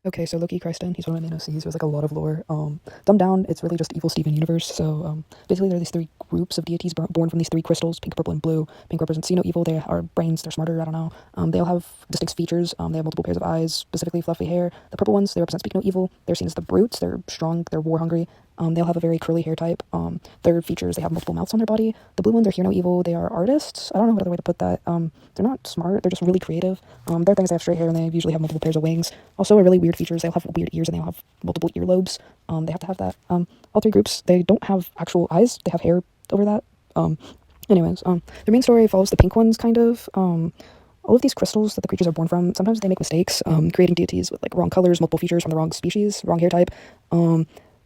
Okay, so Loki Crysten, he's one of my main OCs. There's like a lot of lore. Dumbed down, it's really just evil Steven universe. So basically there are these three groups of deities born from these three crystals, pink, purple, and blue. Pink represents see no evil, they are brains, they're smarter, I don't know. They all have distinct features, they have multiple pairs of eyes, specifically fluffy hair. The purple ones, they represent speak no evil. They're seen as the brutes, they're strong, they're war hungry. They all have a very curly hair type. Their features, they have multiple mouths on their body. The blue ones are hear no evil, they are artists. I don't know what other way to put that. They're not smart, they're just really creative. Their things, they have straight hair and they usually have multiple pairs of wings. Also, a really weird feature is they all have weird ears and they all have multiple earlobes. They have to have that. All three groups, they don't have actual eyes, they have hair over that. Their main story follows the pink ones, kind of. All of these crystals that the creatures are born from, sometimes they make mistakes, creating deities with like wrong colors, multiple features from the wrong species, wrong hair type.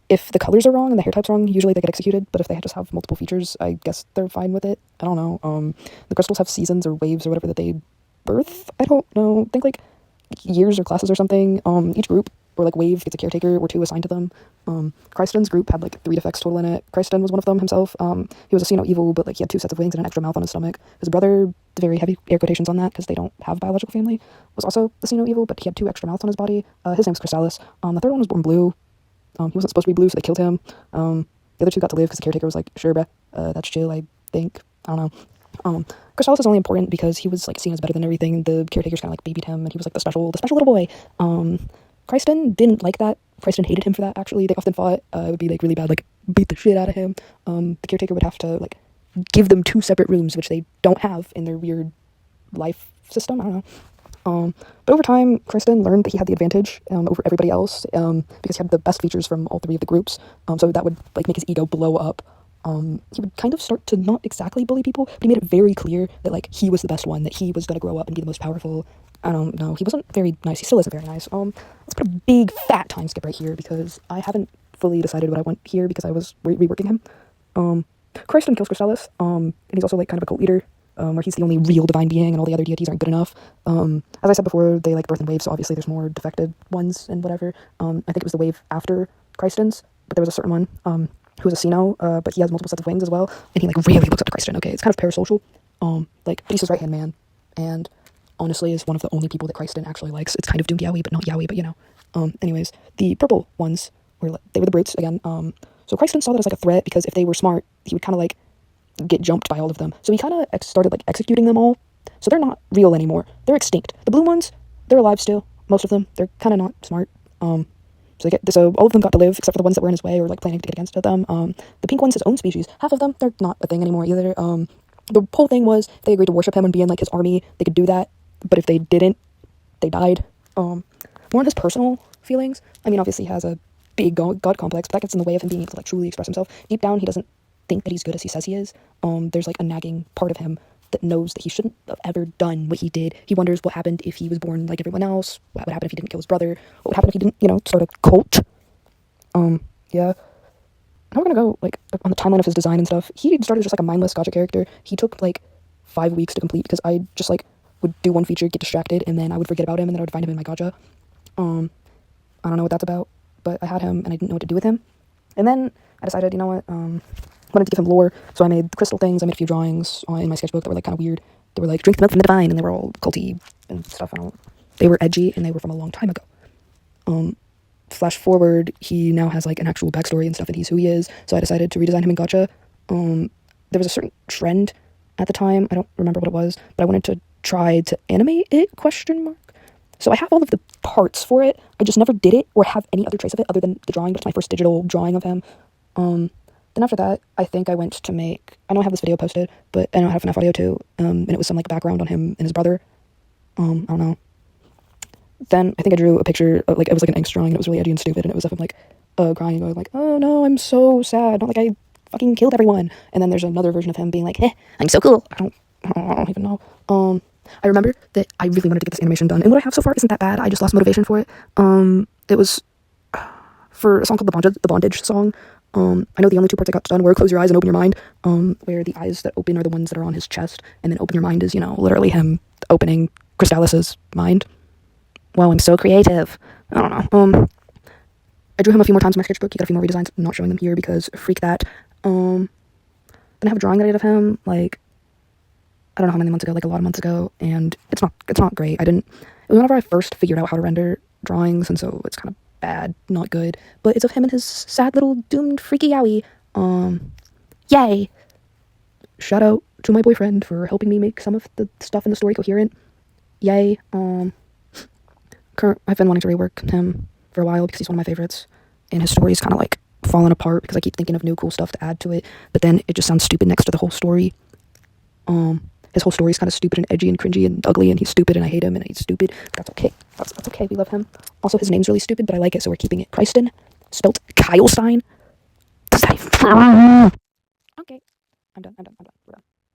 If the colors are wrong and the hair type's wrong, usually they get executed, but if they just have multiple features, I guess they're fine with it. I don't know. The crystals have seasons or waves or whatever that they birth. I don't know. I think like years or classes or something. Each group or like wave gets a caretaker or two assigned to them. Crysten's group had like 3 defects total in it. Crysten was one of them himself. He was a see no evil, but like he had 2 sets of wings and an extra mouth on his stomach. His brother, the very heavy air quotations on that because they don't have biological family, was also the see no evil, but he had 2 extra mouths on his body. His name was Crystalis. The third one was born blue. He wasn't supposed to be blue, so they killed him. The other 2 got to live because the caretaker was like, sure, bruh, that's chill, I think. I don't know. Crystalis is only important because he was like seen as better than everything. The caretakers kind of like babied him, and he was like the special little boy. Crysten didn't like that. Crysten hated him for that. Actually, they often fought. It would be like really bad, like beat the shit out of him. The caretaker would have to like give them 2 separate rooms, which they don't have in their weird life system. I don't know. But over time, Crysten learned that he had the advantage over everybody else because he had the best features from all 3 of the groups. So that would like make his ego blow up. He would kind of start to not exactly bully people, but he made it very clear that like he was the best one, that he was gonna grow up and be the most powerful. I don't know. He wasn't very nice. He still isn't very nice. Let's put a big fat time skip right here because I haven't fully decided what I want here because I was reworking him. Crysten kills Crystalis. And he's also like kind of a cult leader. Where he's the only real divine being and all the other deities aren't good enough. As I said before, they like birth in waves, so obviously there's more defected ones and whatever. I think it was the wave after Crysten's, but there was a certain one who was a Sino, but he has multiple sets of wings as well, and he like really looks up to Crysten. Okay, it's kind of parasocial. But he's his right-hand man, and honestly is one of the only people that Crysten actually likes. It's kind of doomed Yowie, but not Yowie, but you know. Anyways, the purple ones they were the brutes again. So Crysten saw that as like a threat because if they were smart, he would kind of like get jumped by all of them. So he kind of started like executing them all. So they're not real anymore. They're extinct. The blue ones, they're alive still. Most of them, they're kind of not smart. So all of them got to live except for the ones that were in his way or like planning to get against them. The pink one's his own species. Half of them, they're not a thing anymore either. The whole thing was they agreed to worship him and be in like his army. They could do that, but if they didn't, they died. More on his personal feelings. I mean, obviously he has a big god complex, but that gets in the way of him being able to like truly express himself. Deep down, he doesn't think that he's good as he says he is. There's like a nagging part of him that knows that he shouldn't have ever done what he did. He wonders what happened if he was born like everyone else. What would happen if he didn't kill his brother? What would happen if he didn't, start a cult? Yeah. Now we're gonna go like on the timeline of his design and stuff. He started just like a mindless gacha character. He took like 5 weeks to complete because I just like would do one feature, get distracted, and then I would forget about him, and then I would find him in my gacha. I don't know what that's about, but I had him and I didn't know what to do with him. And then I decided, you know what, wanted to give him lore, so I made the crystal things. I made a few drawings in my sketchbook that were like kind of weird. They were like drink the milk from the divine, and they were all culty and stuff. They were edgy and they were from a long time ago. Flash forward, he now has like an actual backstory and stuff, and he's who he is. So I decided to redesign him in gacha. There was a certain trend at the time. I don't remember what it was, but I wanted to try to animate it? ? So I have all of the parts for it. I just never did it or have any other trace of it other than the drawing. But it's my first digital drawing of him. Then after that, I think I went to make... I know I have this video posted, but I know I have enough audio too. And it was some like background on him and his brother. I don't know. Then I think I drew a picture, like it was like an angst drawing, and it was really edgy and stupid, and it was of him like crying and going like, oh no, I'm so sad, not like I fucking killed everyone. And then there's another version of him being like, hey, I'm so cool. I don't even know. I remember that I really wanted to get this animation done, and what I have so far isn't that bad. I just lost motivation for it. It was for a song called The Bondage song. I know the only 2 parts I got done were Close Your Eyes and Open Your Mind, where the eyes that open are the ones that are on his chest, and then Open Your Mind is, literally him opening Crystalis's mind. Wow, I'm so creative. I don't know. I drew him a few more times in my sketchbook. He got a few more redesigns. I'm not showing them here because freak that. Then I have a drawing that I did of him, like, I don't know how many months ago, like a lot of months ago, and it's not great. It was whenever I first figured out how to render drawings, and so it's kind of bad, not good. But it's of him and his sad little doomed freaky owie. Yay! Shout out to my boyfriend for helping me make some of the stuff in the story coherent. Yay. I've been wanting to rework him for a while because he's one of my favorites, and his story's kind of like falling apart because I keep thinking of new cool stuff to add to it, but then it just sounds stupid next to the whole story. His whole story's kind of stupid and edgy and cringy and ugly, and he's stupid and I hate him and he's stupid. That's okay. That's okay. We love him. Also, his name's really stupid, but I like it, so we're keeping it. Crysten, spelt Kylestein. Does that even... Okay. I'm done. We're done.